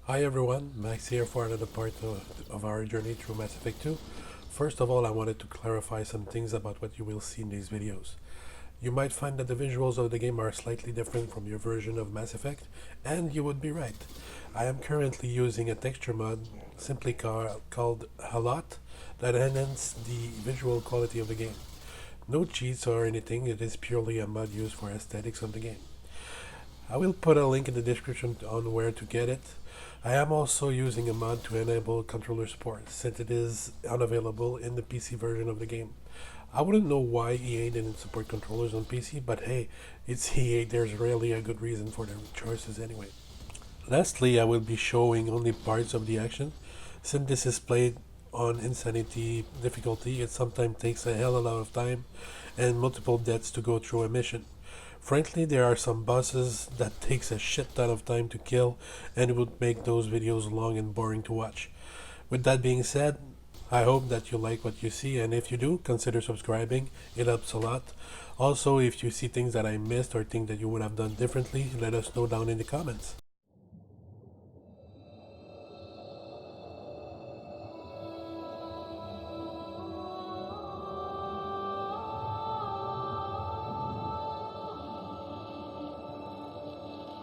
Hi everyone, Max here for another part of our journey through Mass Effect 2. First of all, I wanted to clarify some things about what you will see in these videos. You might find that the visuals of the game are slightly different from your version of Mass Effect, and you would be right. I am currently using a texture mod simply called Halot that enhances the visual quality of the game. No cheats or anything, it is purely a mod used for aesthetics of the game. I will put a link in the description on where to get it. I am also using a mod to enable controller support, since it is unavailable in the PC version of the game. I wouldn't know why EA didn't support controllers on PC, but hey, it's EA, there's rarely a good reason for their choices anyway. Lastly, I will be showing only parts of the action. Since this is played on Insanity difficulty, it sometimes takes a hell of a lot of time and multiple deaths to go through a mission. Frankly, there are some bosses that takes a shit ton of time to kill, and it would make those videos long and boring to watch. With that being said, I hope that you like what you see, and if you do, consider subscribing. It helps a lot. Also, if you see things that I missed or think that you would have done differently, let us know down in the comments.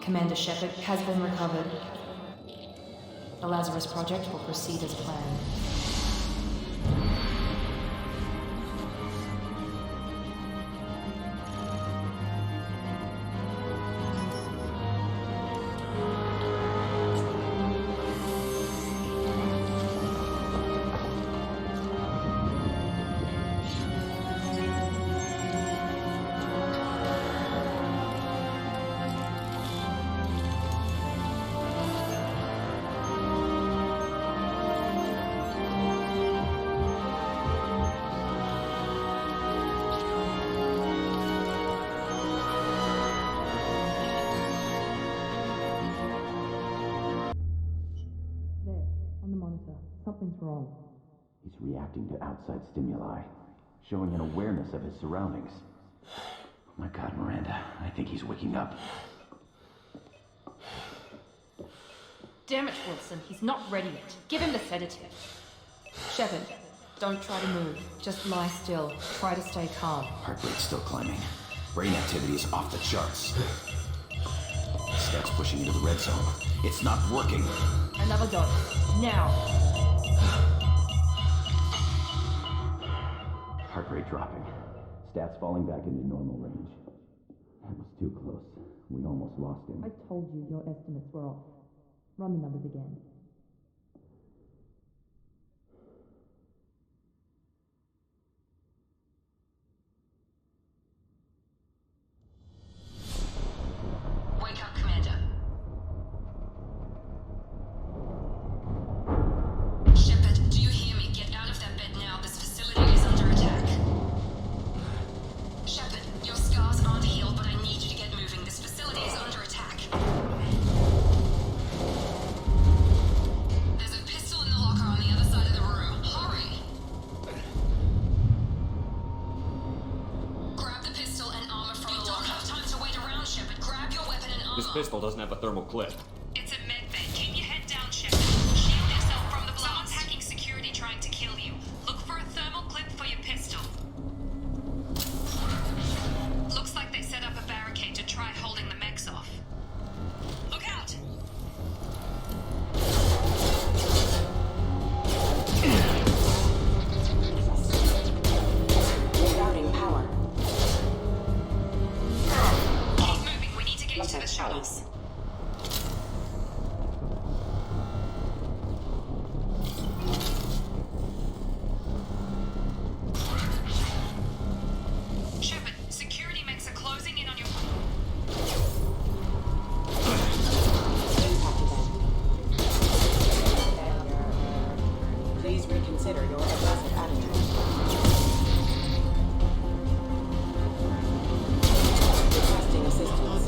Commander Sheppard has been recovered. The Lazarus Project will proceed as planned. Something's wrong. He's reacting to outside stimuli, showing an awareness of his surroundings. Oh my God, Miranda, I think he's waking up. Damn it, Wilson, he's not ready yet. Give him the sedative. Sheppard, don't try to move. Just lie still. Try to stay calm. Heart rate's still climbing. Brain activity is off the charts. Stats pushing into the red zone. It's not working. Another dose. Now. Heart rate dropping. Stats falling back into normal range. That was too close. We almost lost him. I told you your estimates were off. Run the numbers again. Wake up, Commander. Sheppard, do you hear me? Get out of that bed now. This facility is under attack. Sheppard, your scars aren't healed, but I need you to get moving. This facility is under attack. There's a pistol in the locker on the other side of the room. Hurry! Grab the pistol and armor from the locker. You don't have time to wait around, Sheppard. Grab your weapon and armor. This pistol doesn't have a thermal clip. It's a med bay. Keep your head down, Sheppard. Shield yourself from the blast. Someone's hacking security trying to kill you. Look for a thermal clip for your pistol. Looks like they set up a barricade to try holding the mechs off. Look out! Rerouting power. Keep moving. We need to get you to the shuttles. Sheppard, security mechs are closing in on your... Please reconsider your aggressive attitude. Requesting assistance.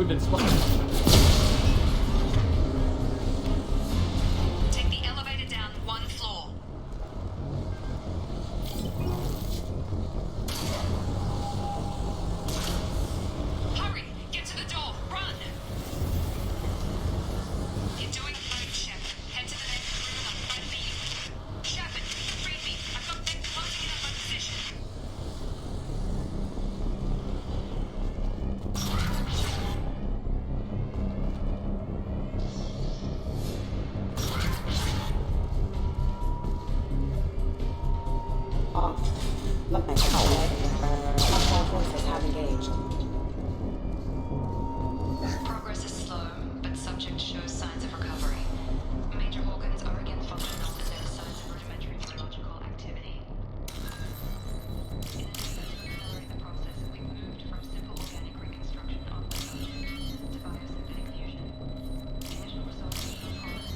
have been spotted. Take the elevator down one floor. Hurry! Get to the door! Run! You're doing great, Sheppard. Head to the next room and I'll fight for you. Sheppard, read me. I've got men closing in on my position. Off. Mech. Hostile forces have engaged. Progress is slow, but subject shows signs of recovery. Major organs are again functional and there are signs of rudimentary neurological activity. In an effort to accelerate the process, we've moved from simple organic reconstruction of the subject to biosynthetic fusion. Initial results show promise.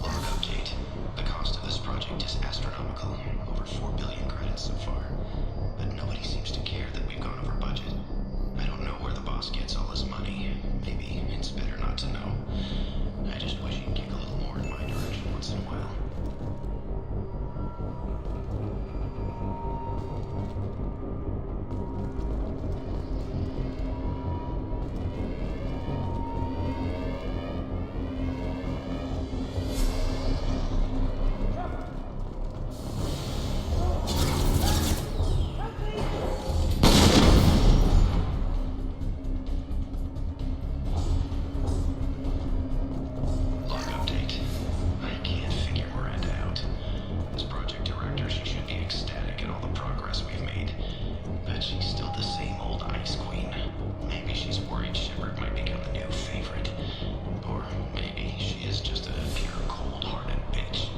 Update. The cost of this project is astronomical. Over 4 billion credits so far. But nobody seems to care that we've gone over budget. I don't know where the boss gets all his money. Maybe it's better not to know. I just wish he'd kick a little more in my direction once in a while. Log update. I can't figure Miranda out. As project director, she should be ecstatic at all the progress we've made. But she's still the same old ice queen. Maybe she's worried Sheppard might become a new favorite. Or maybe she is just a pure cold-hearted bitch.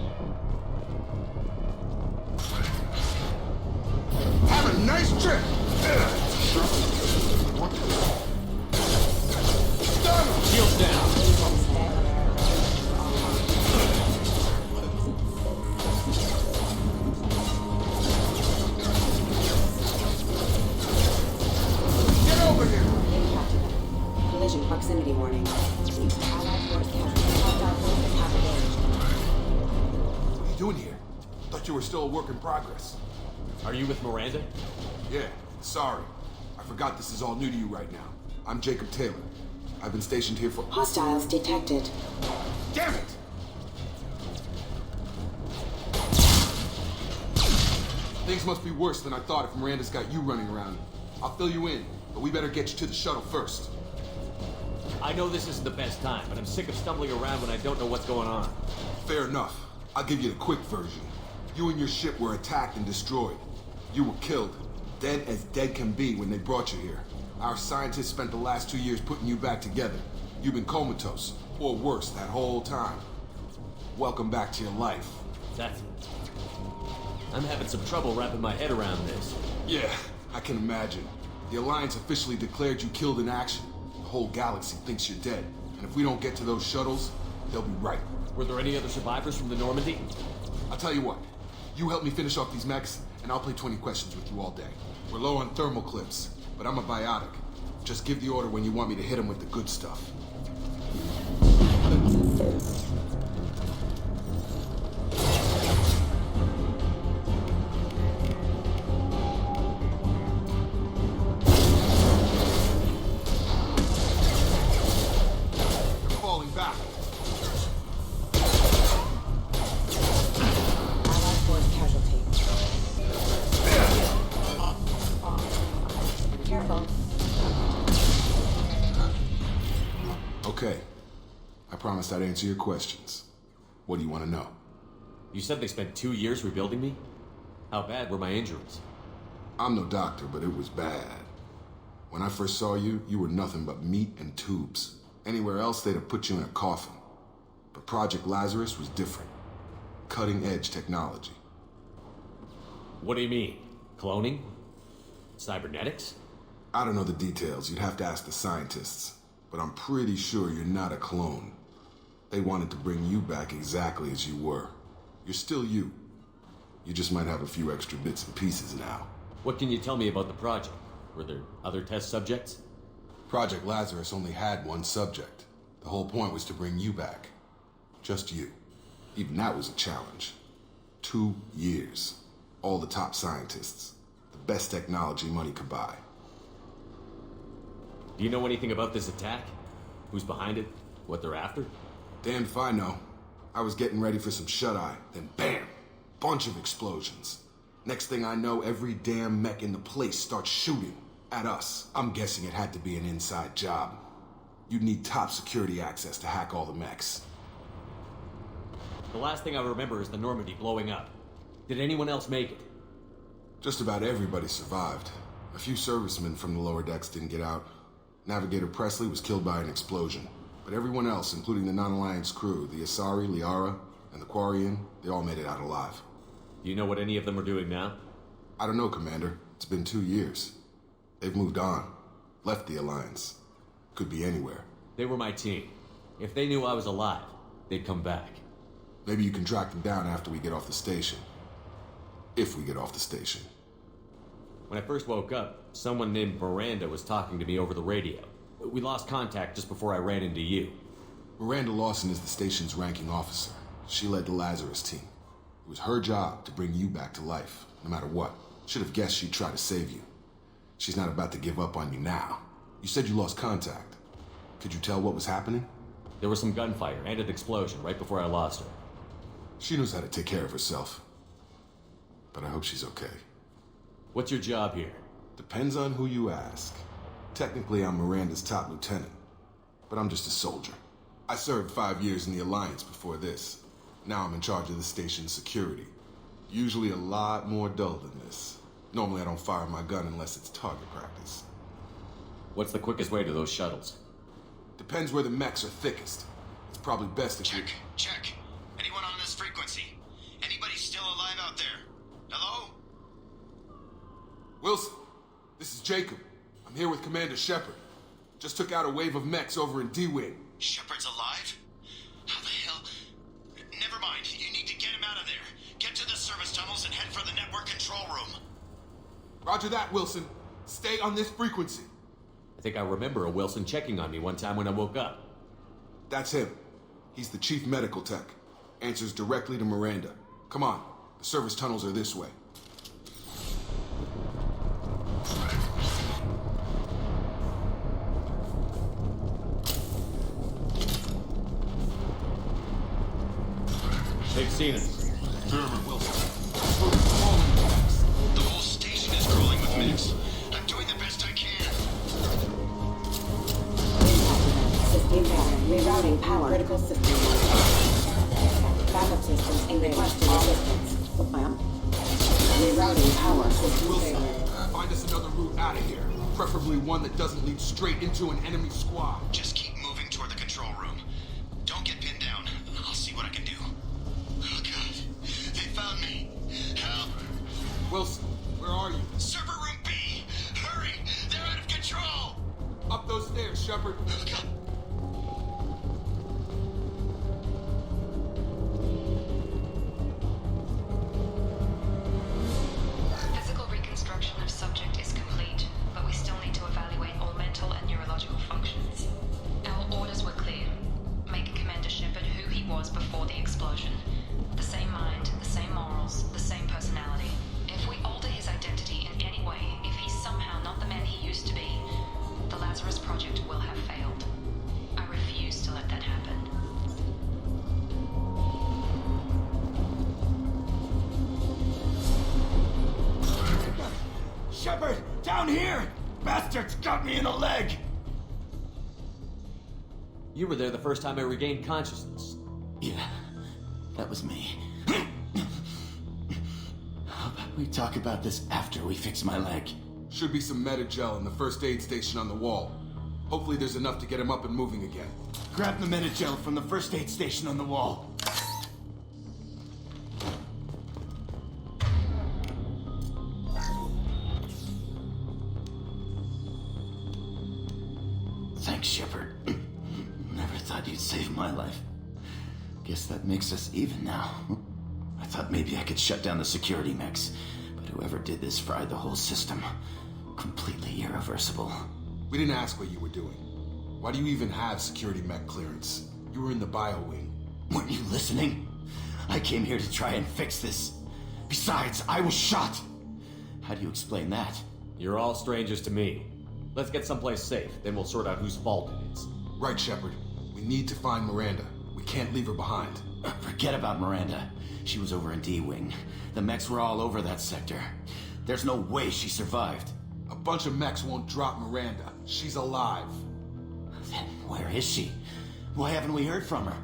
Have a nice trip! Shields down. Get over here! Impacted. Collision proximity warning. Allied force casualty. Hostile forces have engaged. What are you doing here? Thought you were still a work in progress. Are you with Miranda? Yeah, sorry. I forgot this is all new to you right now. I'm Jacob Taylor. I've been stationed here for... Hostiles detected. Damn it! Things must be worse than I thought if Miranda's got you running around. I'll fill you in, but we better get you to the shuttle first. I know this isn't the best time, but I'm sick of stumbling around when I don't know what's going on. Fair enough. I'll give you the quick version. You and your ship were attacked and destroyed. You were killed. Dead as dead can be when they brought you here. Our scientists spent the last 2 years putting you back together. You've been comatose, or worse, that whole time. Welcome back to your life. That's... I'm having some trouble wrapping my head around this. Yeah, I can imagine. The Alliance officially declared you killed in action. The whole galaxy thinks you're dead. And if we don't get to those shuttles, they'll be right. Were there any other survivors from the Normandy? I'll tell you what. You help me finish off these mechs, and I'll play 20 questions with you all day. We're low on thermal clips, but I'm a biotic. Just give the order when you want me to hit them with the good stuff. You're falling back. Allied force casualty. Careful. Okay. I promised I'd answer your questions. What do you want to know? You said they spent 2 years rebuilding me? How bad were my injuries? I'm no doctor, but it was bad. When I first saw you, you were nothing but meat and tubes. Anywhere else, they'd have put you in a coffin. But Project Lazarus was different. Cutting-edge technology. What do you mean? Cloning? Cybernetics? I don't know the details. You'd have to ask the scientists. but I'm pretty sure you're not a clone. They wanted to bring you back exactly as you were. You're still you. You just might have a few extra bits and pieces now. What can you tell me about the project? Were there other test subjects? Project Lazarus only had one subject. The whole point was to bring you back. Just you. Even that was a challenge. 2 years. All the top scientists. The best technology money could buy. Do you know anything about this attack? Who's behind it? What they're after? Damned if I know. I was getting ready for some shut-eye, then bam! Bunch of explosions. Next thing I know, every damn mech in the place starts shooting at us. I'm guessing it had to be an inside job. You'd need top security access to hack all the mechs. The last thing I remember is the Normandy blowing up. Did anyone else make it? Just about everybody survived. A few servicemen from the lower decks didn't get out. Navigator Presley was killed by an explosion. But everyone else, including the non-Alliance crew, the Asari, Liara, and the Quarian, they all made it out alive. Do you know what any of them are doing now? I don't know, Commander. It's been 2 years. They've moved on. Left the Alliance. Could be anywhere. They were my team. If they knew I was alive, they'd come back. Maybe you can track them down after we get off the station. If we get off the station. When I first woke up, someone named Miranda was talking to me over the radio. We lost contact just before I ran into you. Miranda Lawson is the station's ranking officer. She led the Lazarus team. It was her job to bring you back to life, no matter what. Should have guessed she'd try to save you. She's not about to give up on you now. You said you lost contact. Could you tell what was happening? There was some gunfire and an explosion right before I lost her. She knows how to take care of herself. But I hope she's okay. What's your job here? Depends on who you ask. Technically, I'm Miranda's top lieutenant. But I'm just a soldier. I served 5 years in the Alliance before this. Now I'm in charge of the station's security. Usually a lot more dull than this. Normally I don't fire my gun unless it's target practice. What's the quickest way to those shuttles? Depends where the mechs are thickest. It's probably best if you... Check. Anyone on this frequency? Anybody still alive out there? Hello? Wilson, this is Jacob. I'm here with Commander Sheppard. Just took out a wave of mechs over in D-Wing. Sheppard's alive? How the hell? Never mind. You need to get him out of there. Get to the service tunnels and head for the network control room. Roger that, Wilson. Stay on this frequency. I think I remember a Wilson checking on me one time when I woke up. That's him. He's the chief medical tech. Answers directly to Miranda. Come on. The service tunnels are this way. They've seen us. Wilson. The whole station is crawling with mechs. I'm doing the best I can. System down. Rerouting power. Critical system. Backup systems in requesting assistance. Ma'am. Rerouting power. System Wilson, failure. find us another route out of here. Preferably one that doesn't lead straight into an enemy squad. Just keep moving toward the control room. Don't get pinned down. I'll see what I can do. Oh, God. They found me. Help. Wilson, where are you? Server room B. Hurry. They're out of control. Up those stairs, Sheppard. Oh, God. Physical reconstruction of subject is complete, but we still need to evaluate all mental and neurological functions. Our orders were clear. Make Commander Sheppard who he was before the explosion. The same mind, the same morals, the same personality. If we alter his identity in any way, if he's somehow not the man he used to be, the Lazarus Project will have failed. I refuse to let that happen. Sheppard, down here! Bastards got me in the leg! You were there the first time I regained consciousness. Yeah, that was me. How about we talk about this after we fix my leg? Should be some Metagel in the first aid station on the wall. Hopefully there's enough to get him up and moving again. Grab the Metagel from the first aid station on the wall. Thanks, Sheppard. Never thought you'd save my life. Guess that makes us even now. I thought maybe I could shut down the security mechs, but whoever did this fried the whole system. Completely irreversible. We didn't ask what you were doing. Why do you even have security mech clearance? You were in the bio wing. Weren't you listening? I came here to try and fix this. Besides, I was shot. How do you explain that? You're all strangers to me. Let's get someplace safe, then we'll sort out whose fault it is. Right, Sheppard. We need to find Miranda. We can't leave her behind. Forget about Miranda. She was over in D-Wing. The mechs were all over that sector. There's no way she survived. A bunch of mechs won't drop Miranda. She's alive. Then where is she? Why haven't we heard from her?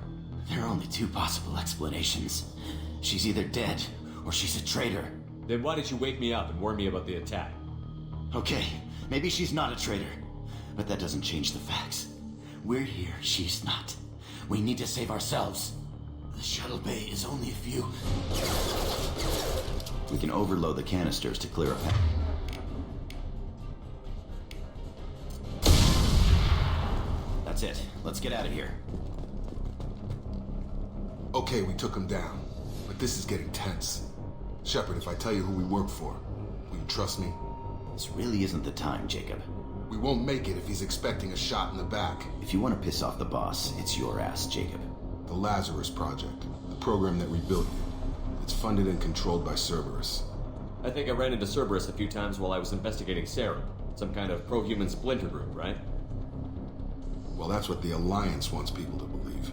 There are only two possible explanations. She's either dead, or she's a traitor. Then why did you wake me up and warn me about the attack? Okay, maybe she's not a traitor. But that doesn't change the facts. We're here, she's not. We need to save ourselves. The shuttle bay is only a few... We can overload the canisters to clear a path. That's it. Let's get out of here. Okay, we took him down. But this is getting tense. Sheppard, if I tell you who we work for, will you trust me? This really isn't the time, Jacob. We won't make it if he's expecting a shot in the back. If you want to piss off the boss, it's your ass, Jacob. The Lazarus Project, the program that rebuilt you. It's funded and controlled by Cerberus. I think I ran into Cerberus a few times while I was investigating Sarah. Some kind of pro-human splinter group, right? Well, that's what the Alliance wants people to believe.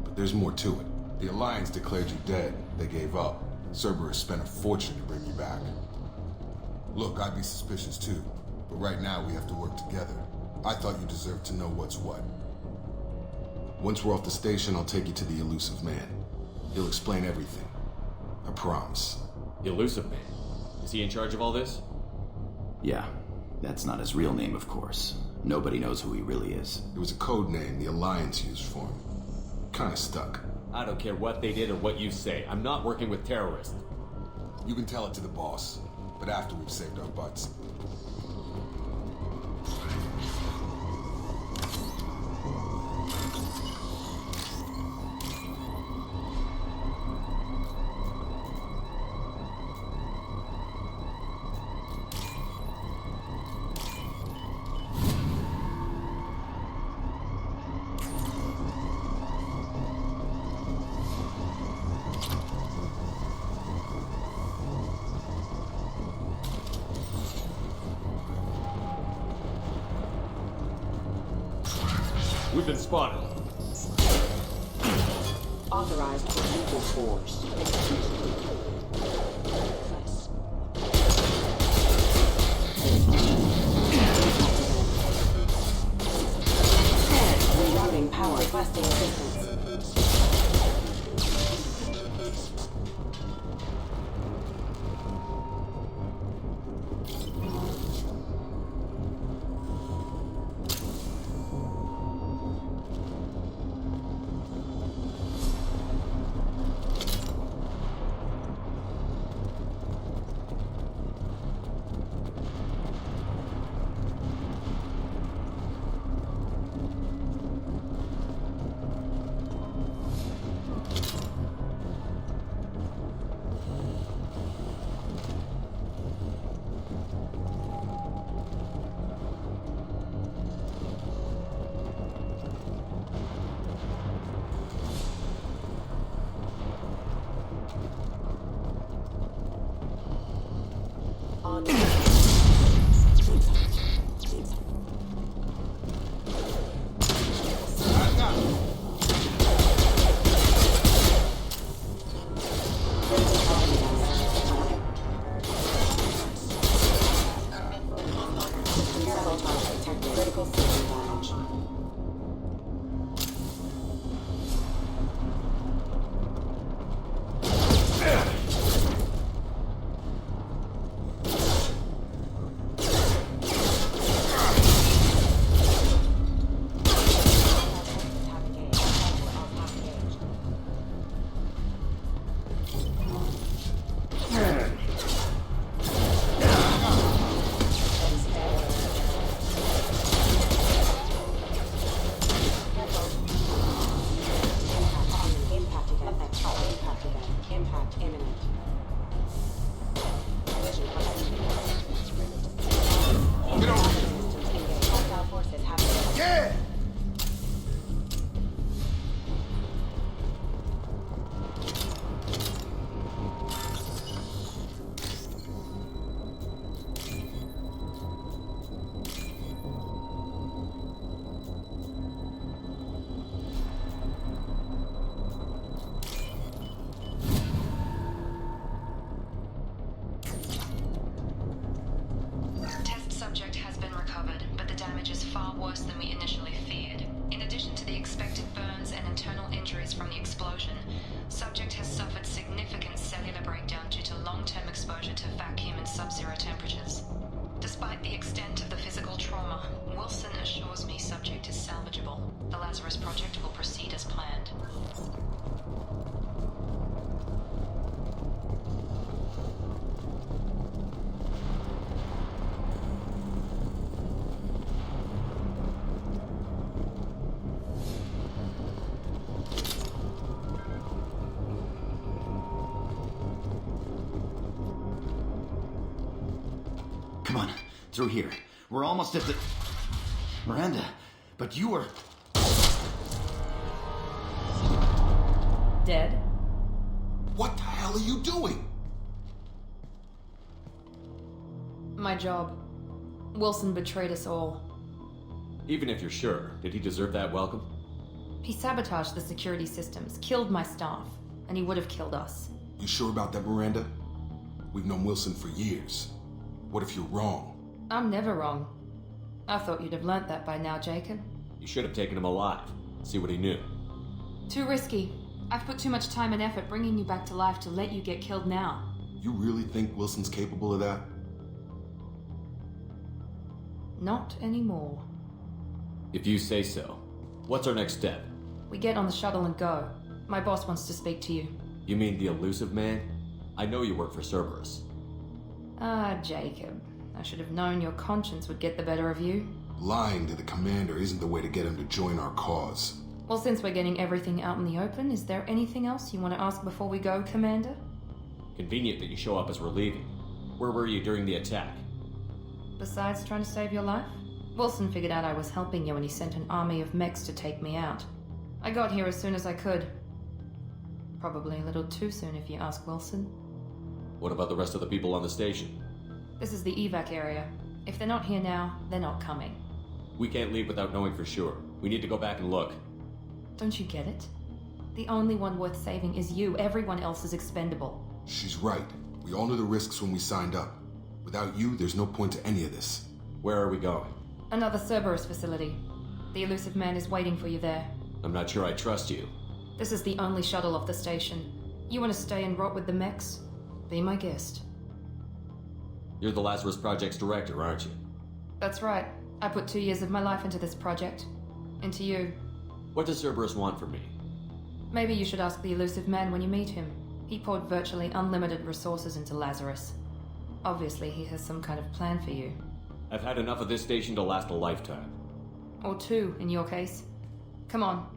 But there's more to it. The Alliance declared you dead. They gave up. Cerberus spent a fortune to bring you back. Look, I'd be suspicious too. But right now we have to work together. I thought you deserved to know what's what. Once we're off the station, I'll take you to the Elusive Man. He'll explain everything. I promise. The Elusive Man? Is he in charge of all this? Yeah, that's not his real name, of course. Nobody knows who he really is. It was a code name the Alliance used for him. Kinda stuck. I don't care what they did or what you say. I'm not working with terrorists. You can tell it to the boss, but after we've saved our butts. We've been spotted. Authorized for lethal force. Rerouting power. Requesting assistance. care! Test subject has been recovered, but the damage is far worse than we initially feared. In addition to the expected burns and internal injuries from the explosion, subject has suffered significant cellular breakdown due to long-term exposure to vacuum and sub-zero temperatures. Despite the extent of the physical trauma, Wilson assures me subject is salvageable. The Lazarus project will proceed as planned. Come on, through here. We're almost at the... Miranda, but you were... Dead? What the hell are you doing? My job. Wilson betrayed us all. Even if you're sure, did he deserve that welcome? He sabotaged the security systems, killed my staff, and he would have killed us. You sure about that, Miranda? We've known Wilson for years. What if you're wrong? I'm never wrong. I thought you'd have learnt that by now, Jacob. You should have taken him alive. See what he knew. Too risky. I've put too much time and effort bringing you back to life to let you get killed now. You really think Wilson's capable of that? Not anymore. If you say so. What's our next step? We get on the shuttle and go. My boss wants to speak to you. You mean the elusive man? I know you work for Cerberus. Ah, Jacob. I should have known your conscience would get the better of you. Lying to the commander isn't the way to get him to join our cause. Well, since we're getting everything out in the open, is there anything else you want to ask before we go, Commander? Convenient that you show up as we're leaving. Where were you during the attack? Besides trying to save your life? Wilson figured out I was helping you when he sent an army of mechs to take me out. I got here as soon as I could. Probably a little too soon if you ask Wilson. What about the rest of the people on the station? This is the evac area. If they're not here now, they're not coming. We can't leave without knowing for sure. We need to go back and look. Don't you get it? The only one worth saving is you. Everyone else is expendable. She's right. We all knew the risks when we signed up. Without you, there's no point to any of this. Where are we going? Another Cerberus facility. The elusive man is waiting for you there. I'm not sure I trust you. This is the only shuttle off the station. You want to stay and rot with the mechs? Be my guest. You're the Lazarus Project's director, aren't you? That's right. I put 2 years of my life into this project. Into you. What does Cerberus want from me? Maybe you should ask the elusive man when you meet him. He poured virtually unlimited resources into Lazarus. Obviously, he has some kind of plan for you. I've had enough of this station to last a lifetime. Or 2, in your case. Come on,